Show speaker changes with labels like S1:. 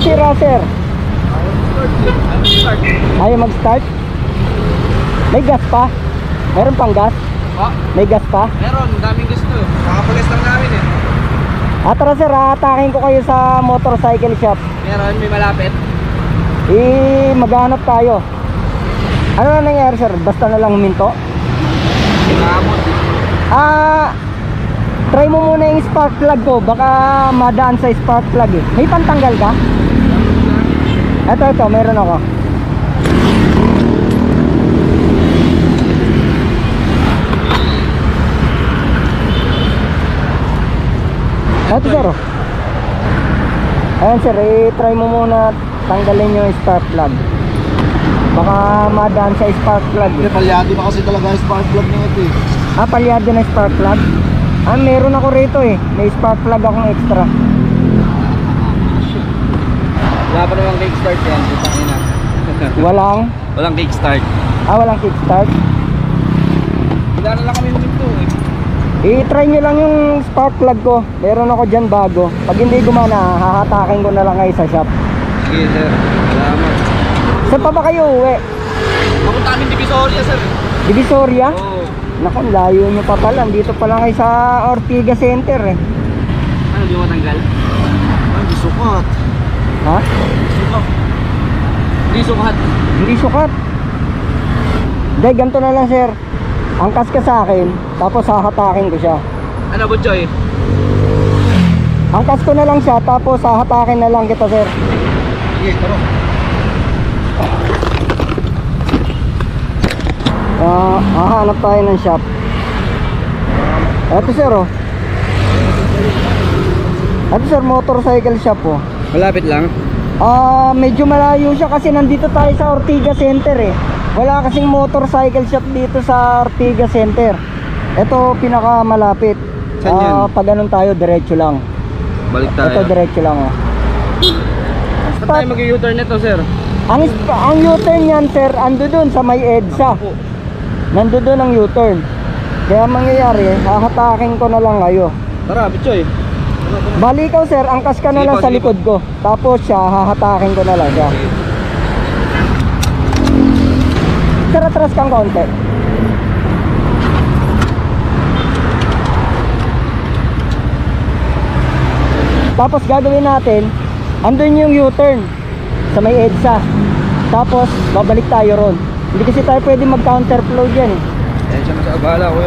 S1: Ang sira, sir? Ayaw mag-start? May gas pa? Meron pang gas? May gas pa?
S2: Meron, daming gusto. Makapulis lang namin eh.
S1: Tara sir, atakin ko kayo sa motorcycle shop.
S2: Meron, may malapit.
S1: Maghanap tayo. Ano na nangyari sir? Basta na lang huminto?
S2: Makamot.
S1: Try mo muna yung spark plug ko. Baka madaan sa spark plug eh. May pantanggal ka? Ito, meron ako. Ito sir oh. Ayan sir, try mo muna tanggalin yung spark plug. Baka madaan sa spark plug eh.
S3: Palyado na kasi talaga yung spark plug na ito eh.
S1: Palyado na spark plug? Meron ako rito eh. May spark plug akong extra.
S2: Wala pa namang kickstart yan. Walang kickstart.
S1: Walang kickstart?
S2: Wala na lang kami huminto eh.
S1: I-try nyo lang yung spark plug ko. Meron ako dyan bago. Pag hindi gumana, hahatakin ko na lang kayo sa shop.
S2: Sige sir, salamat.
S1: Saan pa ba kayo uwi?
S2: Papunta kami Divisoria sir.
S1: Divisoria?
S2: Oo.
S1: Naku, layo nyo pa pala. Dito pa lang kayo sa Ortiga Center eh.
S2: Ano, di mo matanggal?
S3: Ay, di sukat.
S1: Ha?
S2: Sukat. Hindi sukat.
S1: Hindi sukat. Hindi, ganito na lang sir. Angkas ka sa akin, tapos hahatakin ko siya.
S2: Ano ba Joy?
S1: Angkas ko na lang siya, tapos hahatakin na lang kita sir.
S3: Sige, taro.
S1: Hahanap tayo ng shop. Eto sir oh. Eto sir, motorcycle shop oh.
S2: Malapit lang.
S1: Medyo malayo siya kasi nandito tayo sa Ortiga Center eh. Wala kasing motorcycle shop dito sa Ortiga Center. Ito pinaka malapit.
S2: Saan yan?
S1: Pag ganun tayo, diretso lang.
S2: Balik tayo.
S1: Ito diretso lang oh.
S2: Saan tayo mag-u-turn nito sir?
S1: Ang U-turn yan sir, ando dun sa may EDSA. Nando dun ang U-turn. Kaya mangyayari, hahatakin ko na lang kayo.
S2: Tara, Bichoy.
S1: Bali ikaw sir, angkas ka na
S2: Sige
S1: lang
S2: po,
S1: sa
S2: sige
S1: likod ko. Tapos siya, hahatakin ko na lang siya. Sir, atras kang konti. Tapos gagawin natin, andun yung U-turn sa may EDSA. Tapos babalik tayo ron. Hindi kasi tayo pwede mag counterflow dyan eh.
S2: Yan siya, bahala kuya.